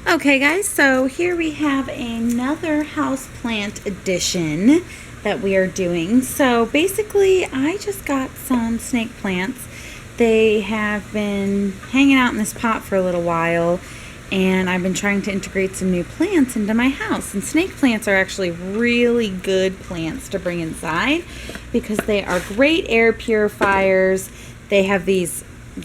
Okay guys, so here we have another houseplant edition that we are doing. So basically I just got some snake plants. They have been hanging out in this pot for a little while, and I've been trying to integrate some new plants into my house. And snake plants are actually really good plants to bring inside because they are great air purifiers. They have these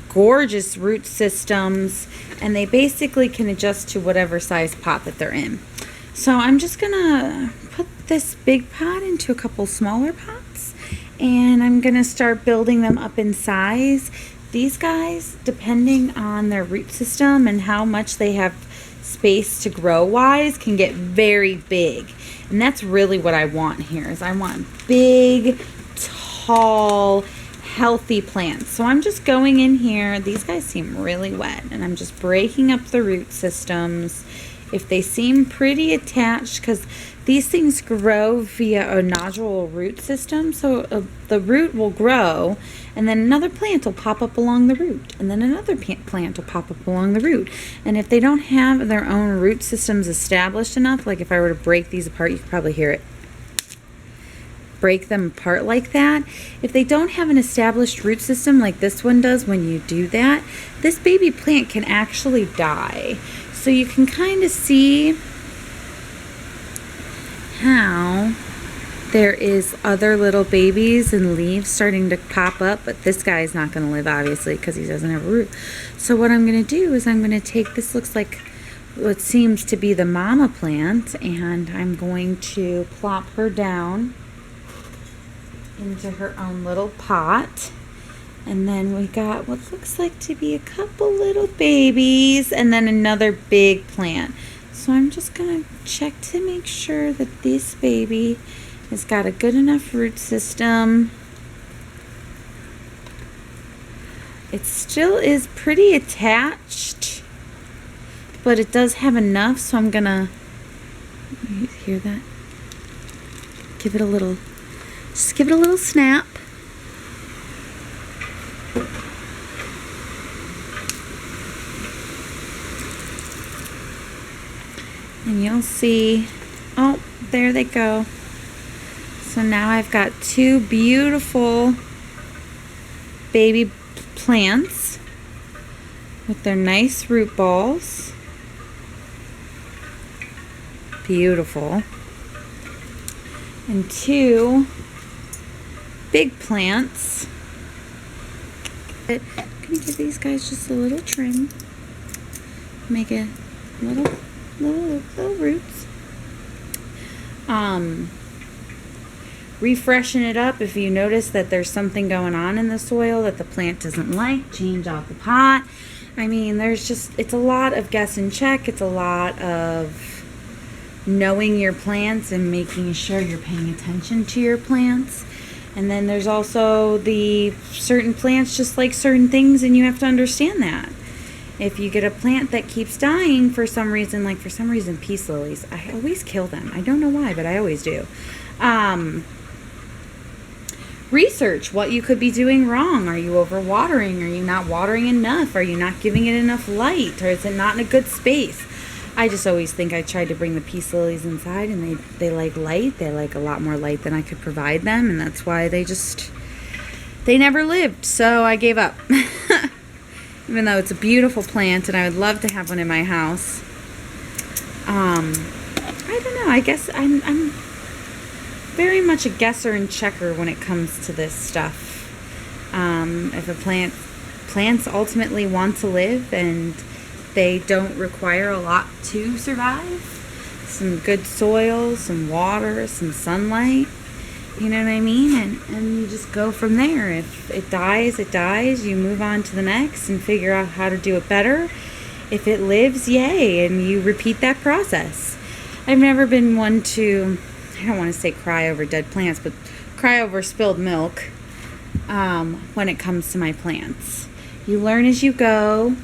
gorgeous root systems, and they basically can adjust to whatever size pot that they're in. So I'm just gonna put this big pot into a couple smaller pots, and I'm gonna start building them up in size. These guys, depending on their root system and how much they have space to grow wise, can get very big. And that's really what I want here, is I want big, tall, healthy plants. So I'm just going in here. These guys seem really wet, and I'm just breaking up the root systems. If they seem pretty attached, because these things grow via a nodule root system, so the root will grow, and then another plant will pop up along the root, and then another plant will pop up along the root. And if they don't have their own root systems established enough, like if I were to break these apart, you could probably hear it. Break them apart like that. If they don't have an established root system like this one does, when you do that, this baby plant can actually die. So you can kind of see how there is other little babies and leaves starting to pop up, but this guy's not going to live, obviously, because he doesn't have a root. So what I'm going to do is I'm going to take, this looks like what seems to be the mama plant, and I'm going to plop her down into her own little pot. And then we got what looks like to be a couple little babies, and then another big plant. So I'm just gonna check to make sure that this baby has got a good enough root system. It still is pretty attached, but it does have enough, so I'm gonna, you hear that? Give it a little, just give it a little snap. And you'll see, oh, there they go. So now I've got two beautiful baby plants with their nice root balls. Beautiful. And two big plants. I'm gonna give these guys just a little trim. Make it little roots. Refreshing it up. If you notice that there's something going on in the soil that the plant doesn't like, change out the pot. I mean, there's just, it's a lot of guess and check. It's a lot of knowing your plants and making sure you're paying attention to your plants. And then there's also the certain plants just like certain things, and you have to understand that. If you get a plant that keeps dying for some reason, like for some reason peace lilies, I always kill them. I don't know why, but I always do. Research what you could be doing wrong. Are you overwatering? Are you not watering enough? Are you not giving it enough light? Or is it not in a good space? I just always think I tried to bring the peace lilies inside, and they like light. They like a lot more light than I could provide them, and that's why they never lived. So I gave up. Even though it's a beautiful plant and I would love to have one in my house. I don't know. I guess I'm very much a guesser and checker when it comes to this stuff. If a plants ultimately want to live and they don't require a lot to survive, some good soil, some water, some sunlight, you know what I mean? And you just go from there. If it dies, it dies. You move on to the next and figure out how to do it better. If it lives, yay, and you repeat that process. I've never been one to, I don't want to say cry over dead plants, but cry over spilled milk when it comes to my plants. You learn as you go,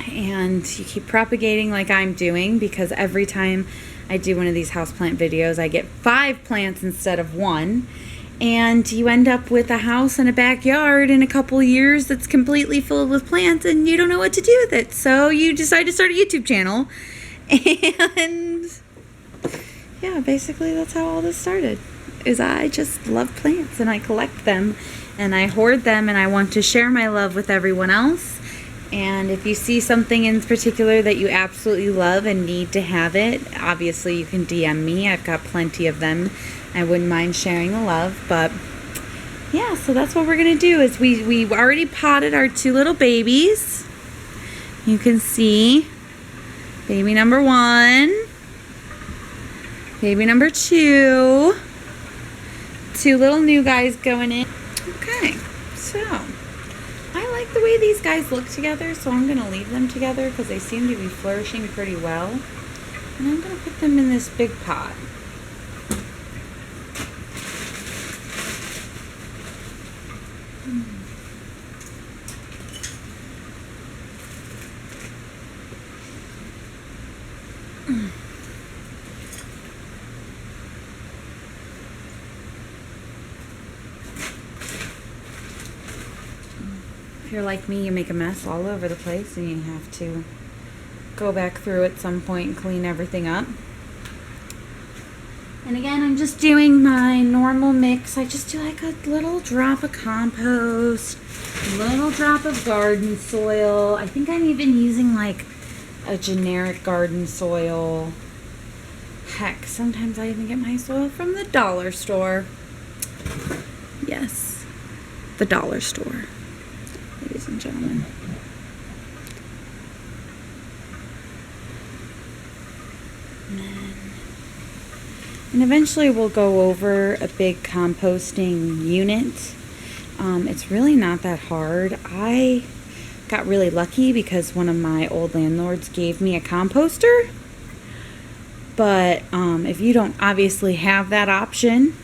and you keep propagating like I'm doing, because every time I do one of these houseplant videos, I get 5 plants instead of 1, and you end up with a house and a backyard in a couple years that's completely filled with plants, and you don't know what to do with it. So you decide to start a YouTube channel, and yeah, basically that's how all this started. Is I just love plants, and I collect them, and I hoard them, and I want to share my love with everyone else. And if you see something in particular that you absolutely love and need to have it, obviously you can DM me. I've got plenty of them. I wouldn't mind sharing the love. But yeah, so that's what we're going to do. Is we already potted our 2 little babies. You can see baby number 1, baby number 2, 2 little new guys going in. Okay, so I like the way these guys look together, so I'm going to leave them together because they seem to be flourishing pretty well. And I'm going to put them in this big pot. If you're like me, you make a mess all over the place and you have to go back through at some point and clean everything up. And again, I'm just doing my normal mix. I just do like a little drop of compost, a little drop of garden soil. I think I'm even using like a generic garden soil. Heck, sometimes I even get my soil from the dollar store. Yes, the dollar store. Ladies and gentlemen. And eventually we'll go over a big composting unit. It's really not that hard. I got really lucky because one of my old landlords gave me a composter. But if you don't obviously have that option,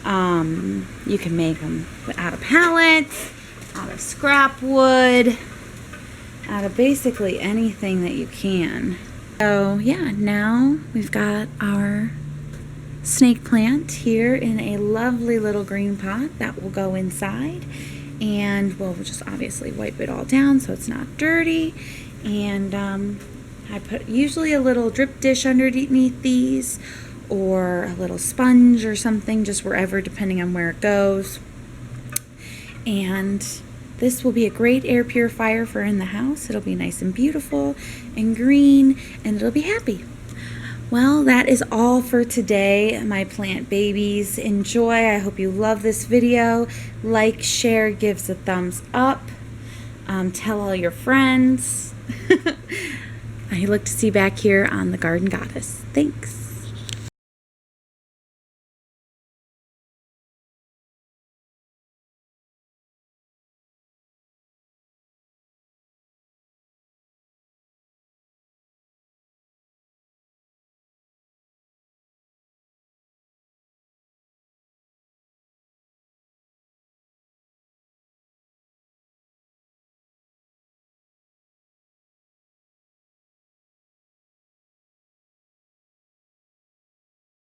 you can make them out of pallets, out of scrap wood, out of basically anything that you can. So yeah, now we've got our snake plant here in a lovely little green pot that will go inside, and we'll just obviously wipe it all down so it's not dirty. And I put usually a little drip dish underneath these, or a little sponge or something, just wherever, depending on where it goes. And this will be a great air purifier for in the house. It'll be nice and beautiful and green, and it'll be happy. Well, that is all for today, my plant babies. Enjoy. I hope you love this video. Like, share, give us a thumbs up. Tell all your friends. I look to see you back here on the Garden Goddess. Thanks.